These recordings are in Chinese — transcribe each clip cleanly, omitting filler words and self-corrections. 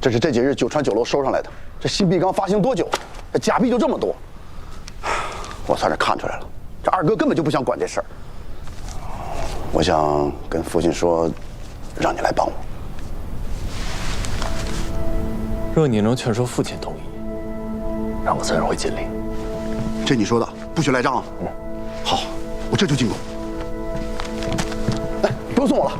这是这几日九川酒楼收上来的。这新币刚发行多久，这假币就这么多。我算是看出来了，这二哥根本就不想管这事儿。我想跟父亲说，让你来帮我。若你能劝说父亲同意，那我自然会尽力。这你说的，不许赖账啊！好，我这就进宫。哎，不用送我了。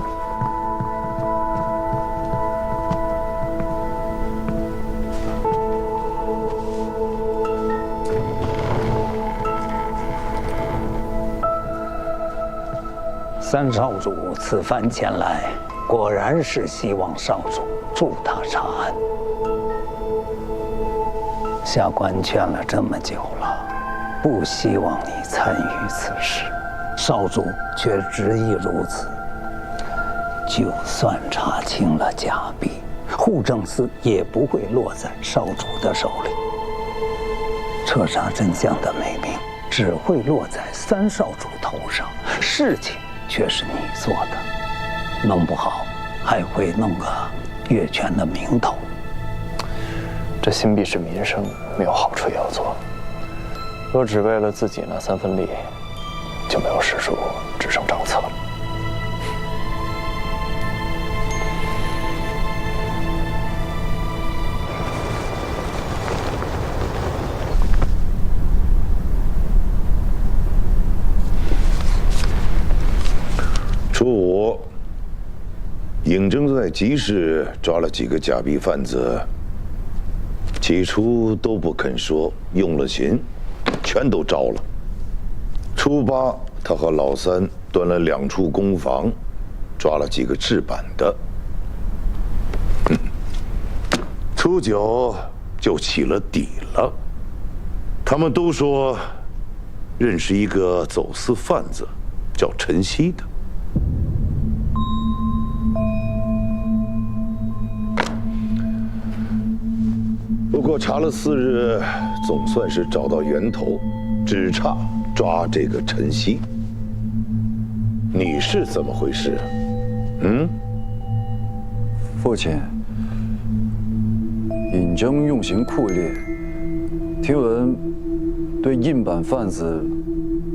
三少主此番前来，果然是希望少主助他查案。下官劝了这么久了，不希望你参与此事，少主却执意如此。就算查清了假币，护政司也不会落在少主的手里。彻查真相的美名只会落在三少主头上，事情却是你做的，弄不好还会弄个越权的名头。这新币是民生，没有好处也要做。若只为了自己那3分利，就没有实属，只剩账册了。初五，尹征在集市抓了几个假币贩子，起初都不肯说，用了刑，全都招了。初八，他和老三端了2处公房，抓了几个制版的。初九就起了底了，他们都说认识一个走私贩子，叫陈曦的。不过查了4日，总算是找到源头，只差抓这个陈曦。你是怎么回事？父亲，尹征用刑酷烈，听闻对印版贩子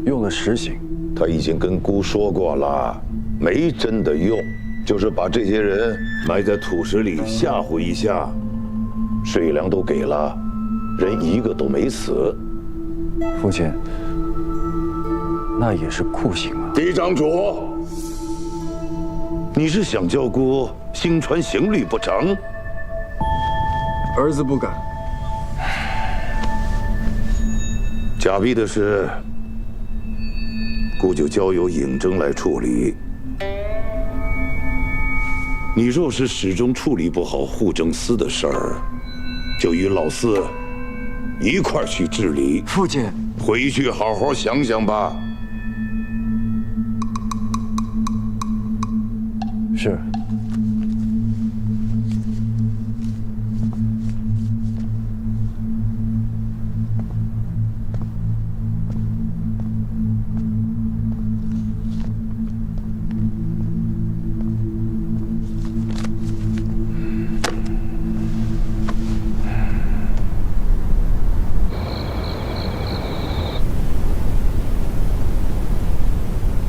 用了实刑。他已经跟姑说过了，没真的用，就是把这些人埋在土石里吓唬一下。税粮都给了，人一个都没死。父亲，那也是酷刑啊！嫡长主，你是想叫姑心传刑律不成？儿子不敢。假币的事，姑就交由尹征来处理。你若是始终处理不好护政司的事儿，就与老四一块儿去治理。父亲，回去好好想想吧。是。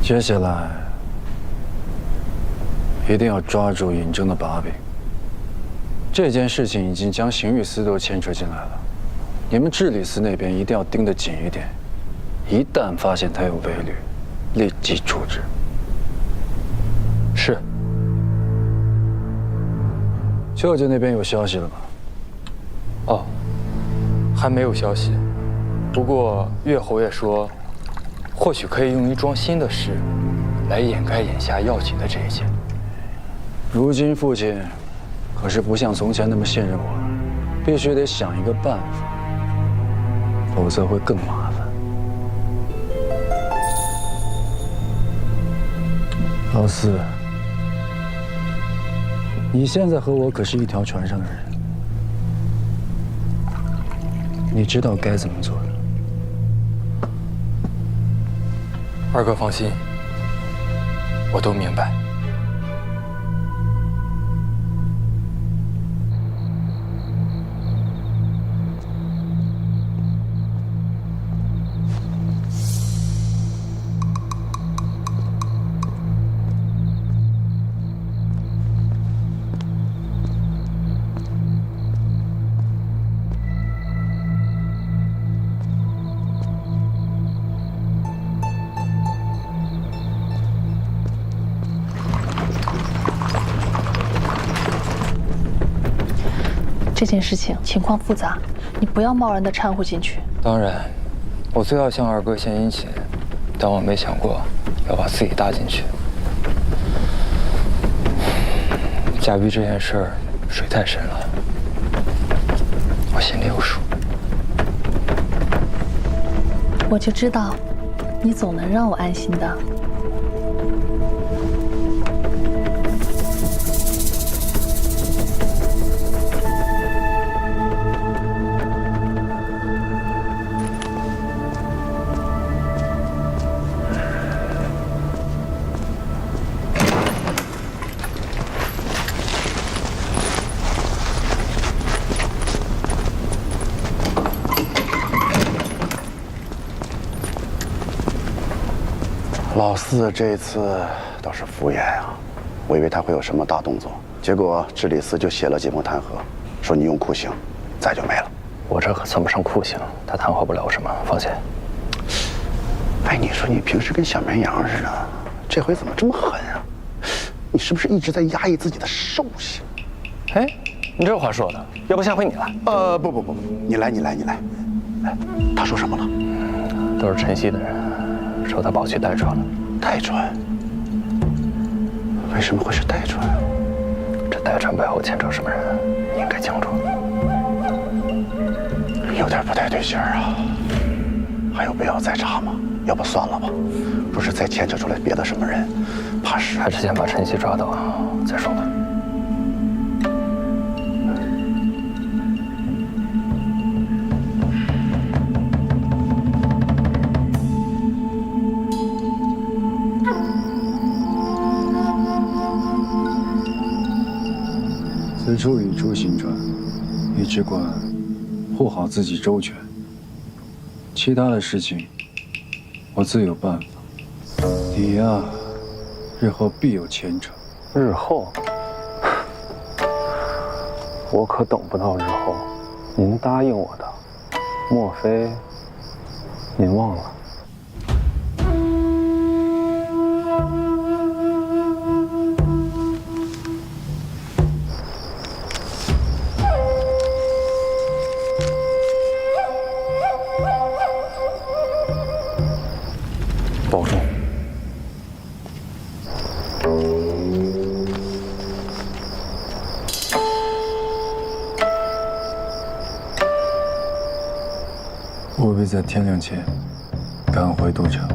接下来一定要抓住尹征的把柄。这件事情已经将刑狱司都牵扯进来了，你们治理司那边一定要盯得紧一点，一旦发现他有违律，立即处置。是。舅舅那边有消息了吗？哦，还没有消息。不过岳侯爷说，或许可以用一桩新的事，来掩盖眼下要紧的这一件。如今父亲可是不像从前那么信任我了，必须得想一个办法，否则会更麻烦。老四，你现在和我可是一条船上的人，你知道该怎么做的。二哥放心，我都明白。这件事情情况复杂，你不要贸然的掺和进去。当然，我最要向二哥献殷勤，但我没想过要把自己搭进去。贾碧这件事儿水太深了，我心里有数。我就知道，你总能让我安心的。老四这次倒是敷衍啊，我以为他会有什么大动作，结果治理司就写了几封弹劾，说你用酷刑，再就没了。我这可算不上酷刑，他弹劾不了什么，放心。哎，你说你平时跟小绵羊似的，这回怎么这么狠啊？你是不是一直在压抑自己的兽性？哎，你这话说的，要不下回你来？不，你来。哎，他说什么了？都是晨曦的人，说他保去代传了。代传？为什么会是代传？这代传背后牵扯什么人，你应该清楚。有点不太对劲儿啊。还有必要再查吗？要不算了吧。若是再牵扯出来别的什么人，怕是还是先把晨曦抓到再说吧。此处已出行传，你只管护好自己周全，其他的事情我自有办法。你呀，日后必有前程。日后，我可等不到日后。您答应我的，莫非您忘了？保重。务必在天亮前赶回都城。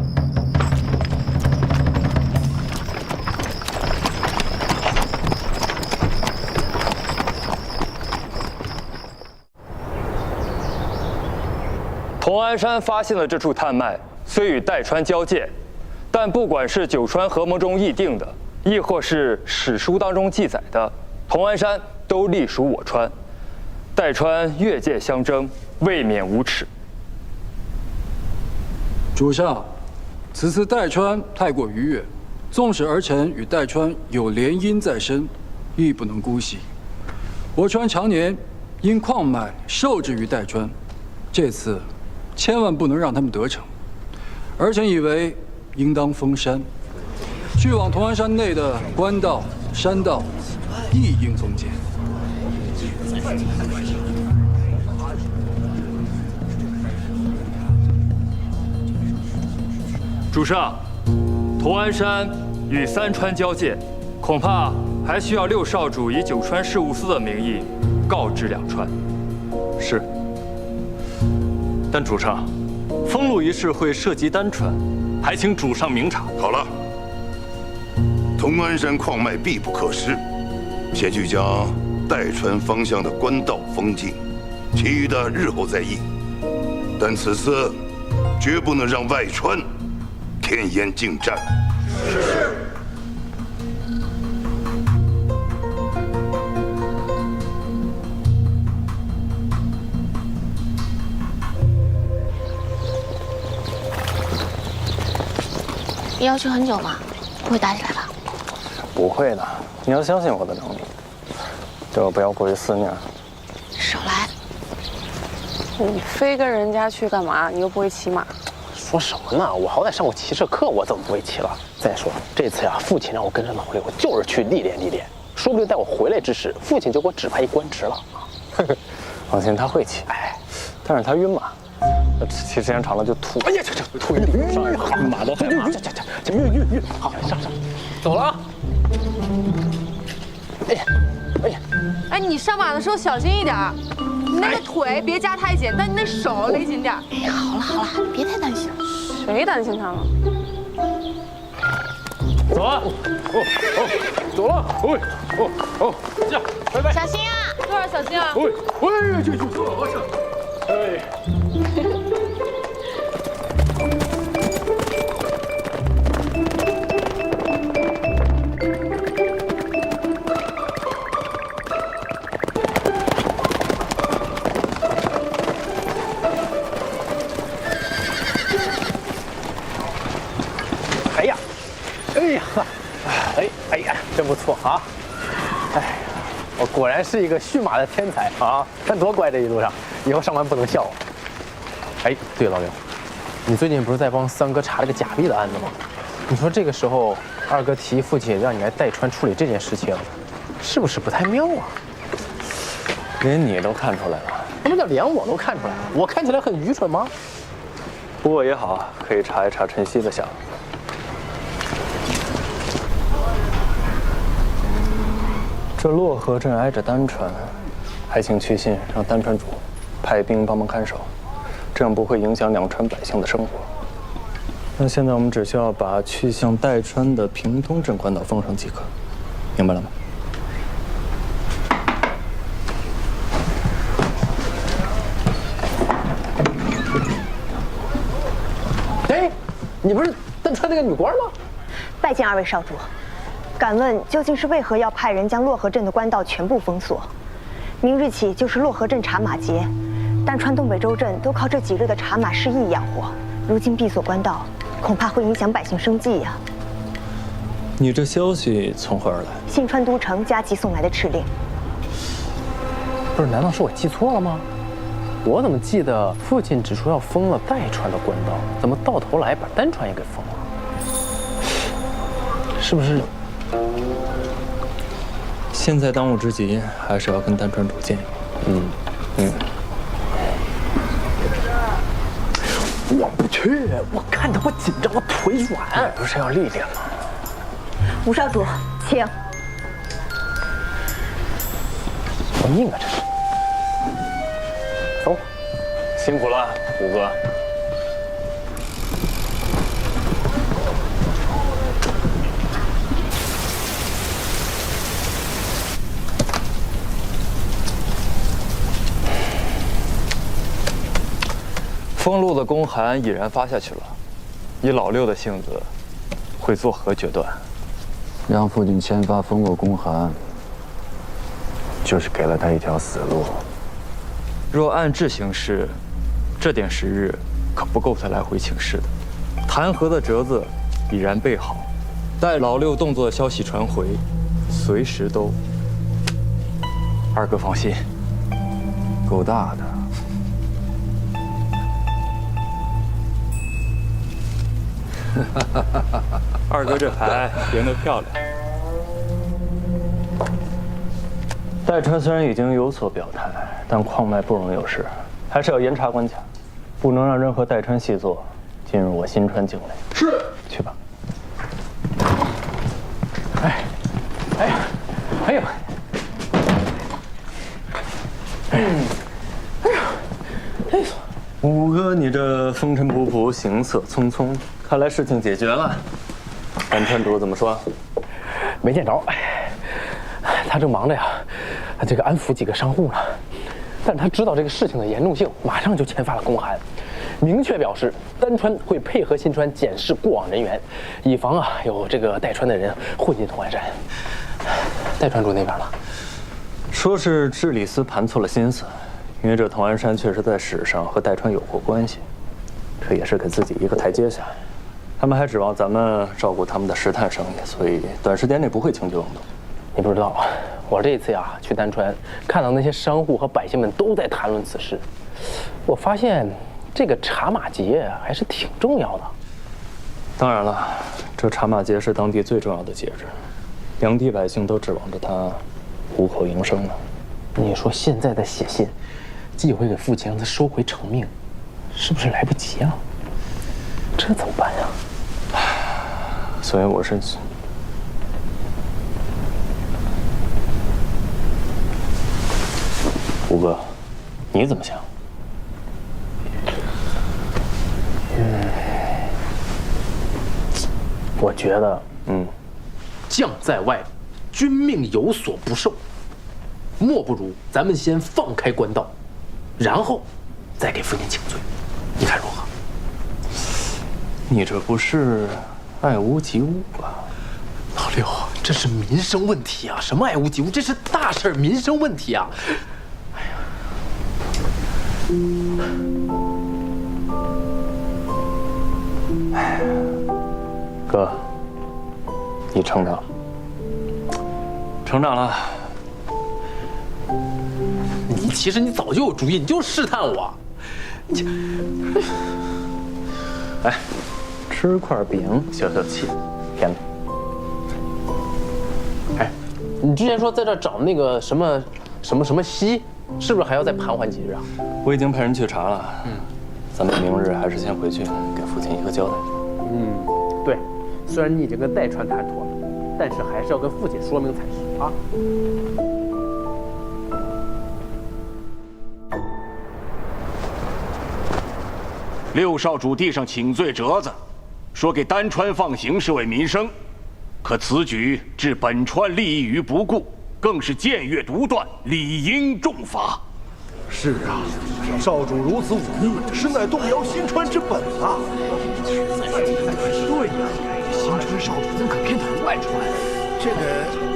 同安山发现了这处探脉，虽与代川交界，但不管是九川合盟中议定的，亦或是史书当中记载的，同安山都隶属我川。代川越界相争，未免无耻。主上，此次代川太过逾越，纵使儿臣与代川有联姻在身，亦不能姑息。我川常年因矿脉受制于代川，这次千万不能让他们得逞。儿臣以为应当封山，去往同安山内的官道、山道，亦应封建。主上，同安山与三川交界，恐怕还需要六少主以九川事务司的名义告知两川。是，但主上，封路一事会涉及单川，还请主上明察。好了，同安山矿脉必不可失，先去将代川方向的官道封禁，其余的日后再议。但此次绝不能让外川添烟进战。是。你要去很久吗？不会打起来吧？不会的，你要相信我的能力，对我不要过于思念。少来！你非跟人家去干嘛？你又不会骑马。说什么呢？我好歹上过骑射课，我怎么不会骑了？再说这次呀，父亲让我跟着老六，就是去历练历练，说不定待我回来之时，父亲就给我指派一官职了。放心，他会骑，但是他晕马，骑时间长了就吐。哎呀，这吐晕上马都害怕。这晕，好，上，走了啊！哎，你上马的时候小心一点，你那个腿别夹太紧，但你那手勒紧点。哎，好了，别太担心了。谁担心他了？走了，走了，这样，拜拜。小心啊！多少小心啊！哎呀，真不错啊！哎，我果然是一个驯马的天才啊！看多乖，这一路上，以后上班不能笑我。哎，对，老刘，你最近不是在帮三哥查了个假币的案子吗？你说这个时候二哥提议父亲让你来代川处理这件事情，是不是不太妙啊？连你都看出来了？什么叫连我都看出来了？我看起来很愚蠢吗？不过也好，可以查一查晨曦的下落。这洛河镇挨着丹川，还请去信让丹川主派兵帮忙看守，这样不会影响两川百姓的生活。那现在我们只需要把去向代川的平东镇官道封上即可，明白了吗？哎，你不是丹川那个女官吗？拜见二位少主。敢问究竟是为何要派人将洛河镇的官道全部封锁？明日起就是洛河镇茶马节，丹川东北州镇都靠这几日的茶马市役养活。如今闭锁官道，恐怕会影响百姓生计呀。你这消息从何而来？信川都城加急送来的敕令。不是，难道是我记错了吗？我怎么记得父亲只说要封了代川的官道，怎么到头来把丹川也给封了？是不是？现在当务之急还是要跟丹川主见。我不去，我看着我紧张，我腿软。不是要历练吗？吴少主，请。什么命啊这是！走，辛苦了，虎哥。封路的公函已然发下去了，以老六的性子，会作何决断？让父亲签发封路公函，就是给了他一条死路。若按制行事，这点时日可不够他来回请示的。弹劾的折子已然备好，待老六动作消息传回，随时都。二哥放心，够大的。二哥这牌赢得漂亮。代川虽然已经有所表态，但矿脉不容有失，还是要严查关卡，不能让任何代川细作进入我新川境内。是，去吧。哎呦！五哥，你这风尘仆仆，行色匆匆，看来事情解决了。丹川主怎么说？没见着，他正忙着呀，这个安抚几个商户呢。但他知道这个事情的严重性，马上就签发了公函，明确表示丹川会配合新川检视过往人员，以防有这个代川的人混进同安山。代川主那边呢？说是治理司盘错了心思，因为这同安山确实在史上和代川有过关系，这也是给自己一个台阶下。他们还指望咱们照顾他们的石炭生意，所以短时间内不会轻举妄动。你不知道，我这次去丹川，看到那些商户和百姓们都在谈论此事，我发现这个茶马节还是挺重要的。当然了，这茶马节是当地最重要的节日，两地百姓都指望着它糊口营生呢。你说现在的写信，寄回给父亲让他收回成命，是不是来不及啊？这怎么办呀？所以我是，胡哥，你怎么想？我觉得，将在外，君命有所不受，莫不如咱们先放开官道，然后再给父亲请罪，你看如何？你这不是爱屋及乌吧？老六，这是民生问题啊！什么爱屋及乌，这是大事儿，民生问题啊！哥，你成长了，成长了。其实你早就有主意，你就试探我。哎，吃块饼消消气，甜的。哎，你之前说在这找那个什么溪，是不是还要再盘桓几日啊？我已经派人去查了。咱们明日还是先回去给父亲一个交代。对，虽然你已经跟代川谈妥了，但是还是要跟父亲说明才是啊。六少主递上请罪折子，说给丹川放行是为民生，可此举置本川利益于不顾，更是僭越独断，理应重罚。是啊，少主如此忤逆，实乃动摇新川之本啊！对呀，新川少主怎可偏袒外川？这个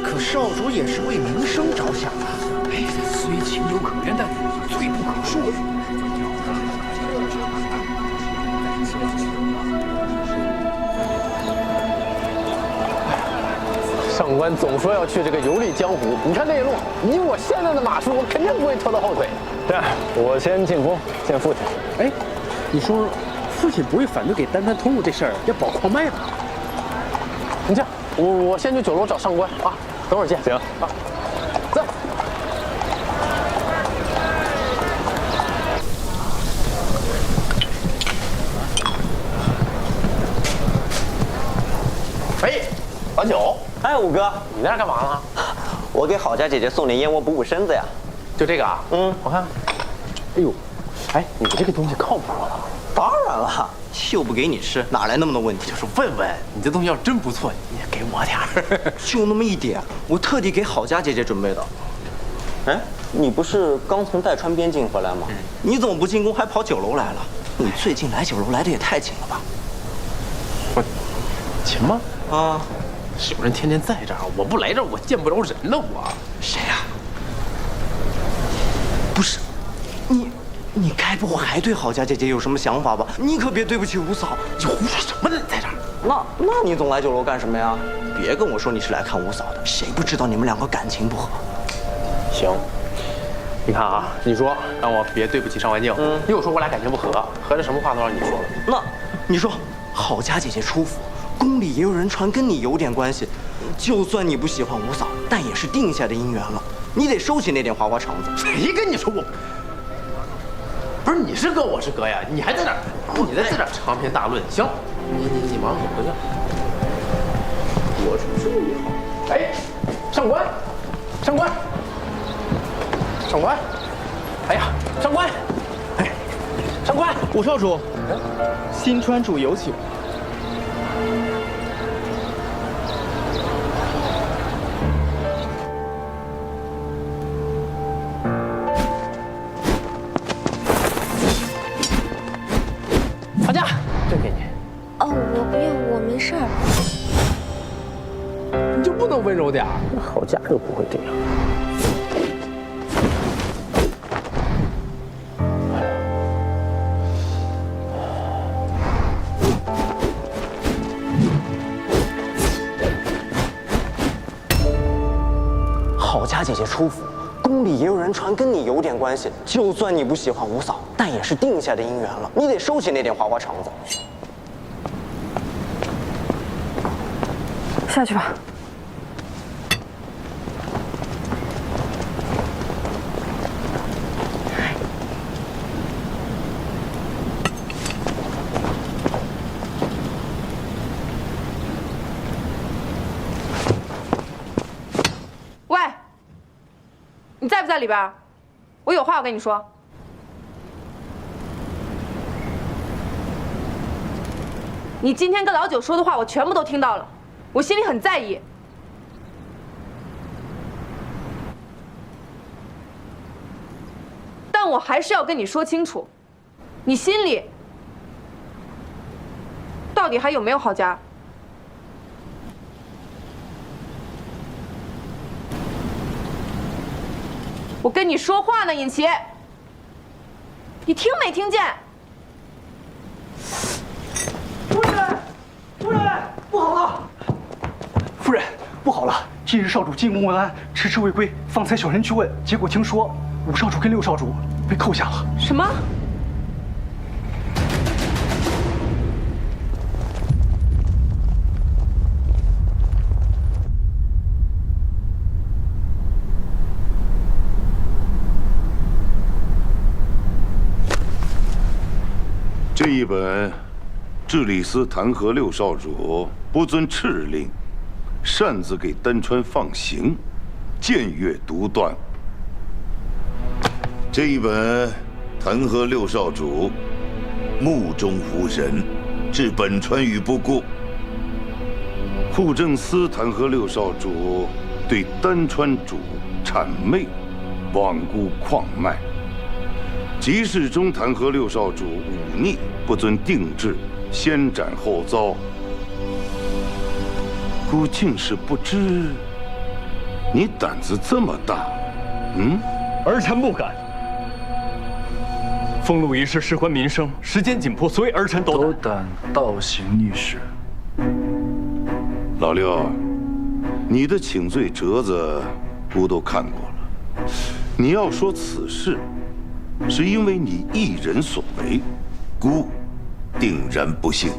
可少主也是为民生着想啊！哎，虽情有可原，但罪不可恕。上官总说要去这个游历江湖，你看这一路，以我现在的马术，我肯定不会拖到后腿。这样，我先进宫见父亲。哎，你说父亲不会反对给丹川通路这事儿要保矿脉吧？你这样，我先去酒楼找上官啊，等会儿见。行啊，走。哎，老九。哎，五哥，你在这干嘛呢？我给郝家姐姐送点燕窝补补身子呀。就这个啊？我看。哎呦，哎，你这个东西靠谱吗？当然了，又不给你吃，哪来那么多问题？就是问问，你这东西要真不错，你也给我点儿。就那么一点，我特地给郝家姐姐准备的。哎，你不是刚从代川边境回来吗？你怎么不进宫，还跑酒楼来了？你最近来酒楼来的也太勤了吧？我勤吗？啊。有人天天在这儿，我不来这儿，我见不着人呢。我谁呀？不是，你该不会还对郝家姐姐有什么想法吧？你可别对不起五嫂。你胡说什么呢？你在这儿？那你总来酒楼干什么呀？别跟我说你是来看五嫂的，谁不知道你们两个感情不和？行，你看啊，你说让我别对不起上官静，又说我俩感情不和，合着什么话都让你说了。那你说郝家姐姐出府。宫里也有人传跟你有点关系，就算你不喜欢五嫂，但也是定下的姻缘了，你得收起那点花花肠子。谁跟你说我？不是你是哥，我是哥呀，你还在那儿，你在这儿长篇大论。行，你忙你回去。我出这么好。哎，上官，上官，上官，哎呀，上官，哎，上官，五少主，新川主有请。这给你。哦，我不用，我没事儿。你就不能温柔点儿？那郝家就不会这样。郝家姐姐出府，宫里也有人传跟你有点关系，就算你不喜欢五嫂，但也是定下的姻缘了，你得收起那点花花肠子。下去吧。你在不在里边？我有话要跟你说。你今天跟老九说的话，我全部都听到了，我心里很在意。但我还是要跟你说清楚，你心里到底还有没有郝佳？我跟你说话呢，尹琪，你听没听见？夫人，夫人，不好了！夫人，不好了！近日少主进宫问安，迟迟未归。方才小人去问，结果听说5少主跟6少主被扣下了。什么？这一本治理司弹劾6少主不遵敕令，擅自给丹川放行，僭越独断。这一本弹劾6少主目中无人，置本川于不顾。户政司弹劾6少主对丹川主谄媚，罔顾矿脉。集市中弹劾6少主忤逆，不遵定制，先斩后奏。孤竟是不知，你胆子这么大，儿臣不敢。封路一事事关民生，时间紧迫，所以儿臣斗胆倒行逆施。老6，你的请罪折子孤都看过了。你要说此事是因为你一人所为，孤定然不信。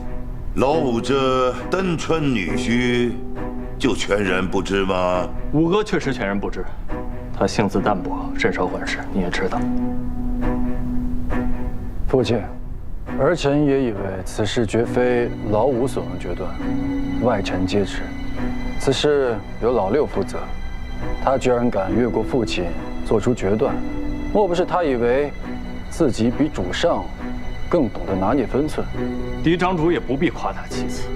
老五这丹川女婿，就全然不知吗？五哥确实全然不知，他性子淡薄，甚少管事，你也知道。父亲，儿臣也以为此事绝非老五所能决断，外臣皆知，此事由老6负责。他居然敢越过父亲做出决断，莫不是他以为自己比主上更懂得拿捏分寸？嫡长主也不必夸大其词。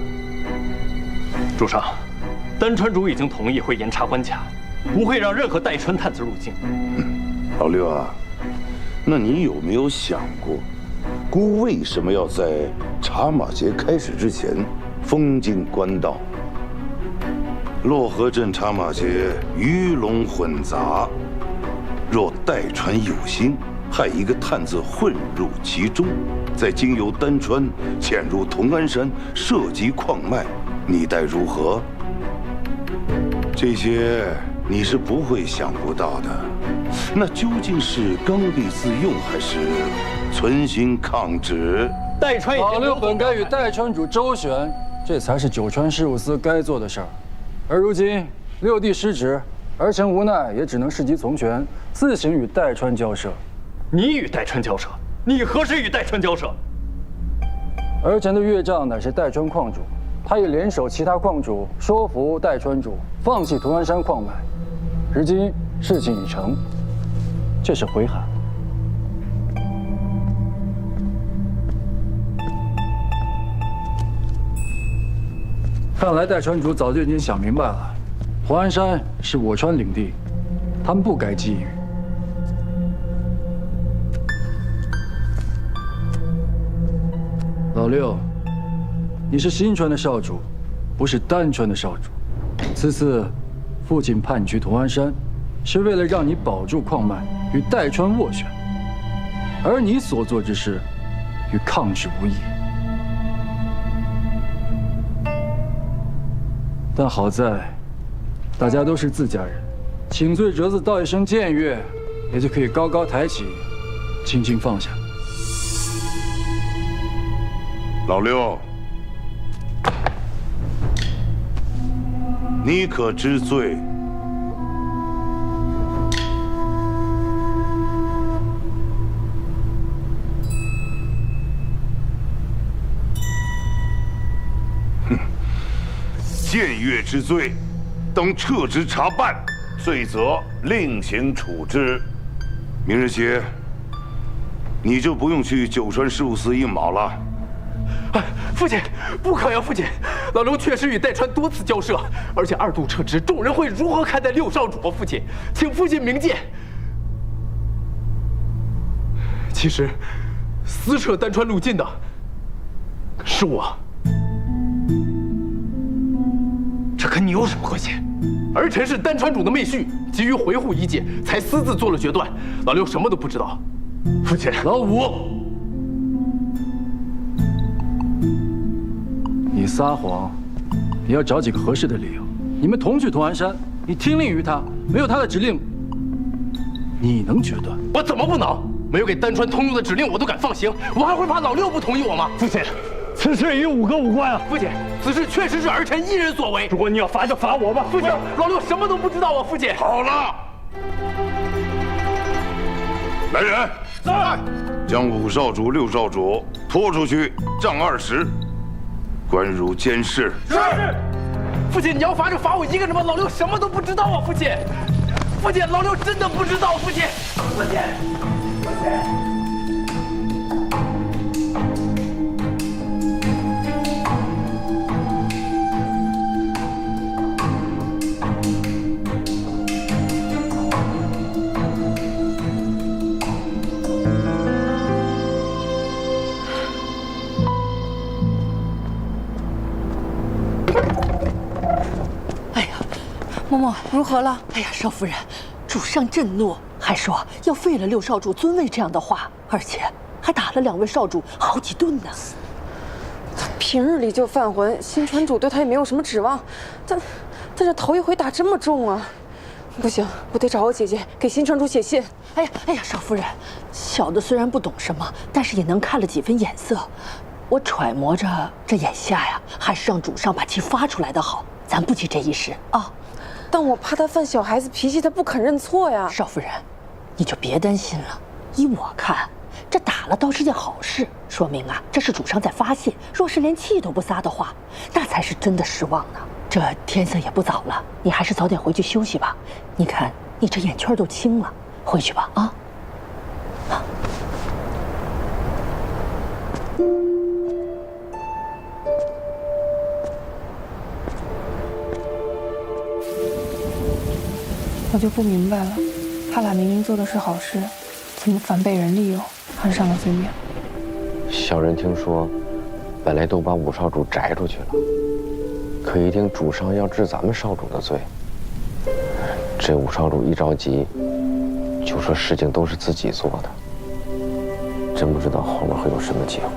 主上，丹川主已经同意会严查关卡，不会让任何代川探子入境。老6啊，那你有没有想过，孤为什么要在茶马节开始之前封禁官道？洛河镇茶马节鱼龙混杂，若代川有心害一个探子混入其中，再经由丹川潜入同安山，涉及矿脉，你待如何？这些你是不会想不到的。那究竟是刚愎自用，还是存心抗旨？代川老6本该与代川主周旋，这才是九川事务司该做的事儿。而如今6弟失职，儿臣无奈也只能适极从权，自行与代川交涉。你与代川交涉？你何时与代川交涉？儿臣的岳丈乃是代川矿主，他已联手其他矿主说服代川主放弃同安山矿脉。如今事情已成，这是回函。看来代川主早就已经想明白了，同安山是我川领地，他们不该觊觎。老6，你是新川的少主，不是丹川的少主。此次父亲派你去同安山，是为了让你保住矿脉，与代川斡旋，而你所做之事，与抗旨无异。但好在，大家都是自家人，请罪折子道一声僭越，也就可以高高抬起，轻轻放下。老6，你可知罪？僭越之罪，当撤职查办。罪责另行处置。明日起，你就不用去九川事务司应马了。哎，父亲，不可呀！父亲，老刘确实与戴川多次交涉，而且2度撤职，众人会如何看待6少主啊？父亲，请父亲明鉴。其实，撕扯丹川路禁的是我，这跟你有什么关系？儿臣是丹川主的妹婿，急于维护一界，才私自做了决断。老刘什么都不知道。父亲，老五，你撒谎，也要找几个合适的理由。你们同去同安山，你听令于他，没有他的指令，你能决断？我怎么不能？没有给丹川通用的指令，我都敢放行，我还会怕老六不同意我吗？父亲，此事与5哥无关啊！父亲，此事确实是儿臣一人所为。如果你要罚，就罚我吧。父亲，老六什么都不知道啊！父亲，好了，来人，在，将5少主、6少主拖出去，杖20，关入监室。是。父亲，你要罚就罚我一个人吧，老六什么都不知道啊！父亲，父亲，老六真的不知道，父亲，父亲。哎呀，嬷嬷如何了？哎呀，少夫人，主上震怒，还说要废了6少主尊位这样的话，而且还打了2位少主好几顿呢。他平日里就犯浑，新川主对他也没有什么指望，但这头一回打这么重啊！不行，我得找我姐姐给新川主写信。哎呀，少夫人，小的虽然不懂什么，但是也能看了几分眼色。我揣摩着，这眼下呀，还是让主上把气发出来的好。咱不急这一时啊。但我怕他犯小孩子脾气，他不肯认错呀。少夫人，你就别担心了。依我看，这打了倒是件好事，说明啊，这是主上在发泄。若是连气都不撒的话，那才是真的失望呢。这天色也不早了，你还是早点回去休息吧。你看，你这眼圈都青了，回去吧啊。我就不明白了，他俩明明做的是好事，怎么反被人利用，hand上了罪名？小人听说，本来都把5少主摘出去了，可一听主上要治咱们少主的罪，这5少主一着急，就说事情都是自己做的，真不知道后面会有什么结果。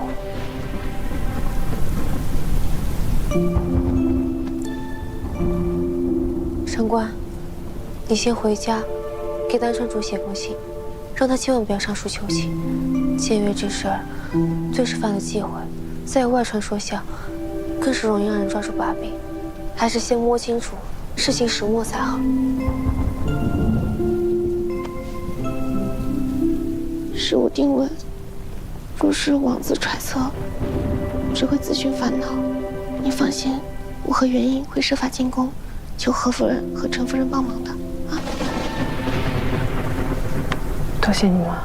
上官，你先回家，给丹川主写封信，让他千万不要上书求情。僭越这事儿，最是犯了忌讳，再有外传说效，更是容易让人抓住把柄。还是先摸清楚事情始末才好。事无定论，若是妄自揣测，只会自寻烦恼。你放心，我和元英会设法进宫，求何夫人和陈夫人帮忙的。多谢你妈。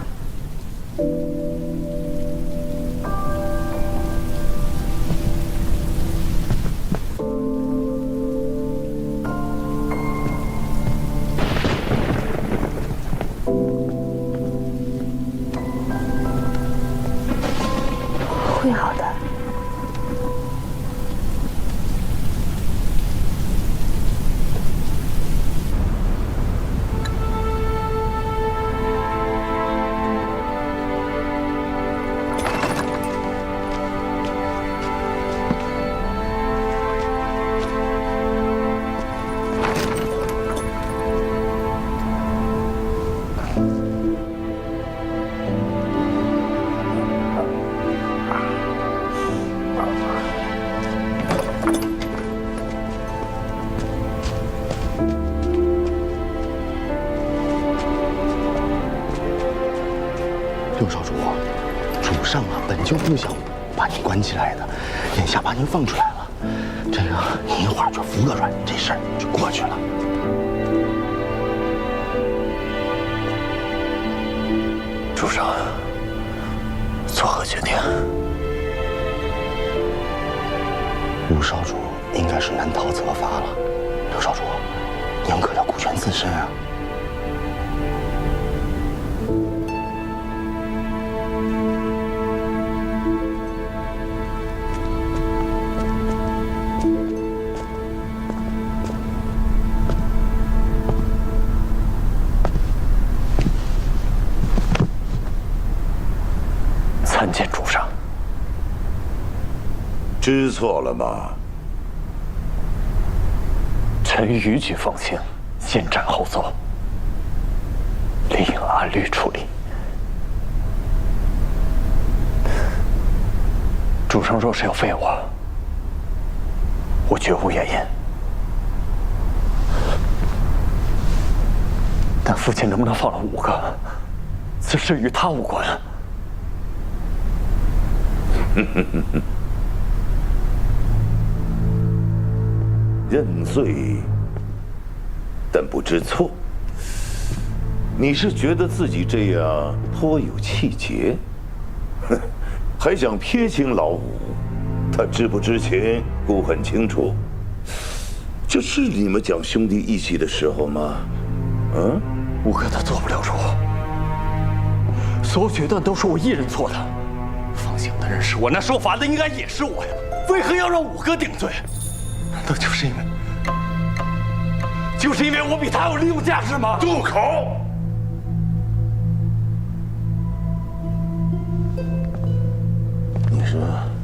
会好的。六少主，主上啊本就不想把您关起来的，眼下把您放出来了，这个你一会儿就服个软，这事儿就过去了。主上作何决定？陆少主应该是难逃责罚了。刘少主，您可要顾全自身啊！参见主上。知错了吗？臣逾矩奉行，先斩后奏，理应按律处理。主上若是要废我绝无怨言。但父亲能不能放了5个，此事与他无关。认罪，但不知错。你是觉得自己这样颇有气节，还想撇清老五？他知不知情，姑很清楚。这是你们讲兄弟义气的时候吗？5哥他做不了主，所有决断都是我一人做的。放行的人是我，那受罚的应该也是我呀，为何要让5哥顶罪？难道就是因为我比他有利用价值吗？住口！你是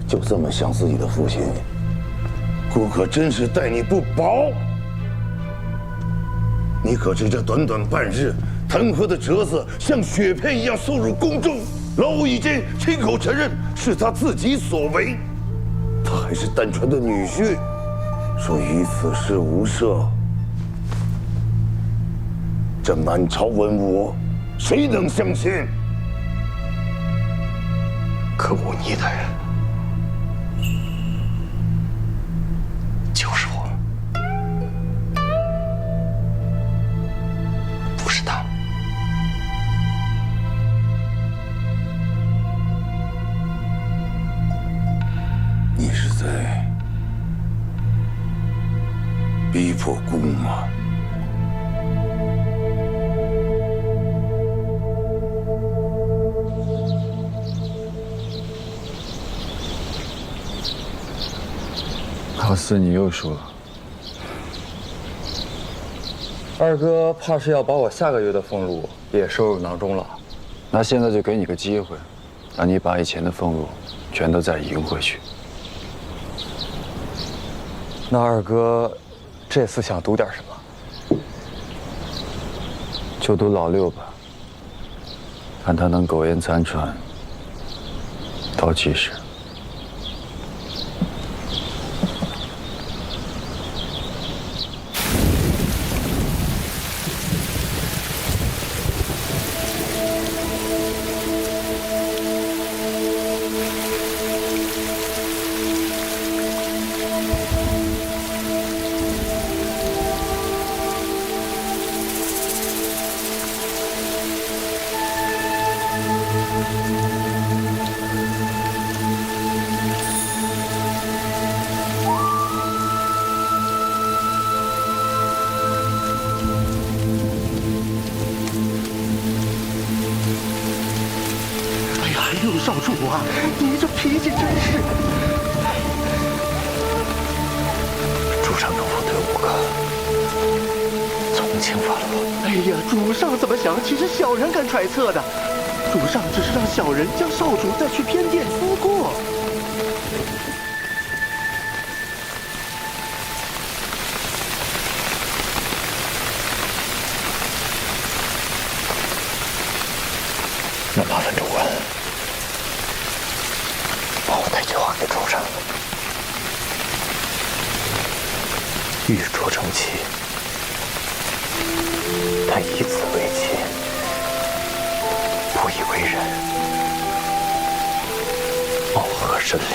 就这么想自己的父亲？姑可真是待你不薄。你可知这短短半日，弹劾的折子像雪片一样送入宫中，老五已经亲口承认是他自己所为。他还是丹川的女婿，说于此事无涉。这满朝文武，谁能相信？可忤逆的人就是我，不是他。你是在逼迫姑吗？考试你又输了。二哥怕是要把我下个月的俸禄也收入囊中了。那现在就给你个机会，让你把以前的俸禄全都再赢回去。那二哥这次想赌点什么？就赌老六吧，看他能苟延残喘到几时。陆少主啊，你这脾气真是……主上能否对5个从轻发落？哎呀，主上怎么想，岂是小人敢揣测的？主上只是让小人将少主带去偏殿思过。那麻烦主官帮我带句话给主上，玉琢成器，但以此为器，不以为人，貌合神离，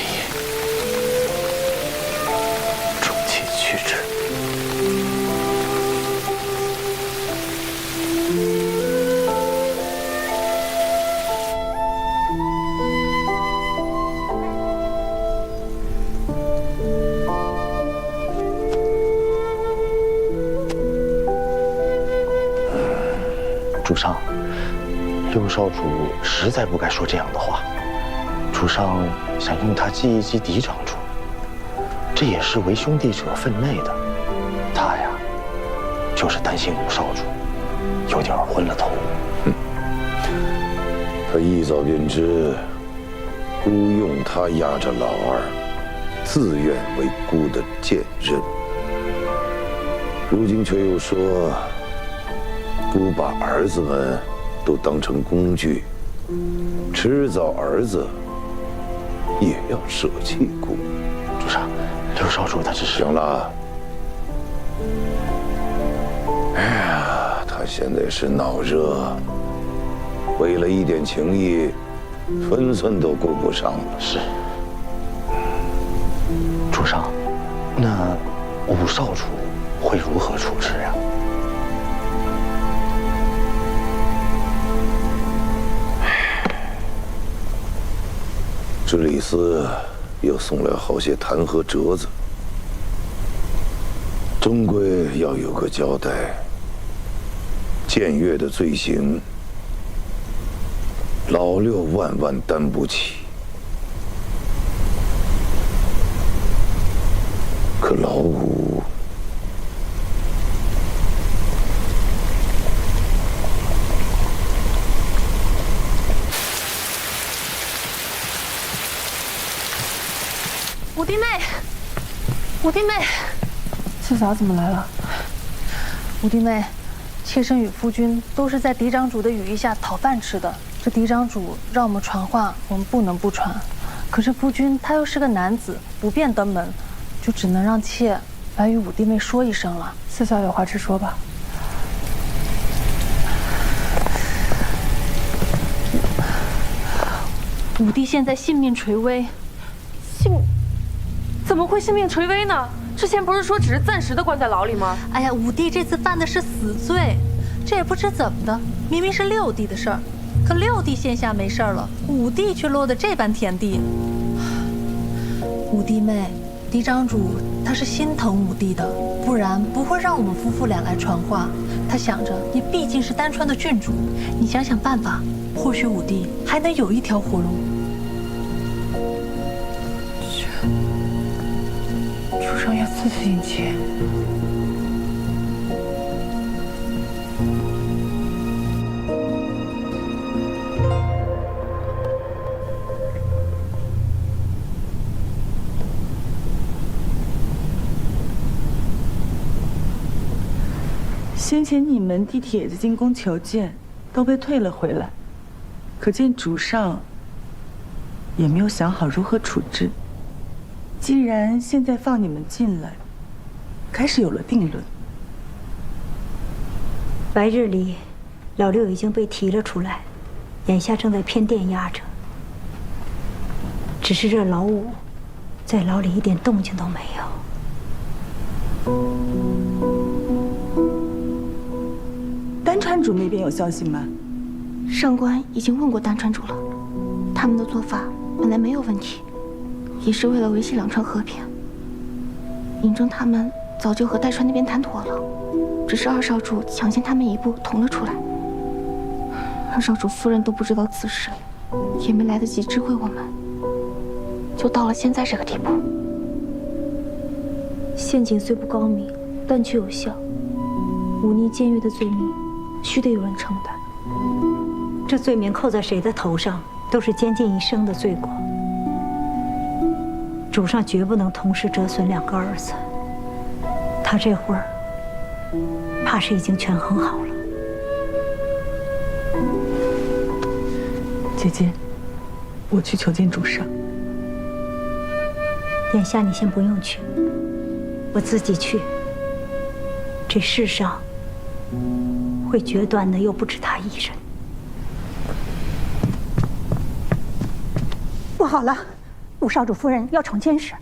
重器去之。主上，六少主实在不该说这样的话。主上想用他击一击嫡长主，这也是为兄弟者分内的。他呀，就是担心五少主有点昏了头。他一早便知孤用他压着老二，自愿为孤的剑刃。如今却又说孤把儿子们都当成工具，迟早儿子也要舍弃孤。主上，六少主他只是……行了。哎呀，他现在是脑热，为了一点情谊，分寸都顾不上了。是。主上，那五少主会如何处置呀？知礼司又送来好些弹劾折子，终归要有个交代。僭越的罪行，老六万万担不起。可老五，五弟妹，五弟妹，四嫂怎么来了？五弟妹，妾身与夫君都是在嫡长主的羽翼下讨饭吃的。这嫡长主让我们传话，我们不能不传。可是夫君他又是个男子，不便登门，就只能让妾来与五弟妹说一声了。四嫂有话直说吧。五弟现在性命垂危。怎么会性命垂危呢？之前不是说只是暂时的关在牢里吗？哎呀，五弟这次犯的是死罪，这也不知怎么的，明明是六弟的事儿，可六弟现下没事儿了，五弟却落得这般田地。五弟妹，嫡长主他是心疼五弟的，不然不会让我们夫妇俩来传话。他想着你毕竟是丹川的郡主，你想想办法，或许五弟还能有一条活路。主上要自负迎接。先前你们地铁的进宫求见都被退了回来，可见主上也没有想好如何处置。既然现在放你们进来，开始有了定论。白日里，老六已经被提了出来，眼下正在偏殿压着。只是这老五，在牢里一点动静都没有。丹川主那边有消息吗？上官已经问过丹川主了，他们的做法本来没有问题。也是为了维系两川和平。嬴政他们早就和代川那边谈妥了，只是二少主抢先他们一步捅了出来。二少主夫人都不知道此事，也没来得及知会我们，就到了现在这个地步。陷阱虽不高明，但却有效。忤逆僭越的罪名，须得有人承担。这罪名扣在谁的头上，都是监禁一生的罪过。主上绝不能同时折损两个儿子，他这会儿怕是已经权衡好了。姐姐，我去求见主上。眼下你先不用去，我自己去。这世上会决断的又不止他一人。不好了！五少主夫人要闯监视，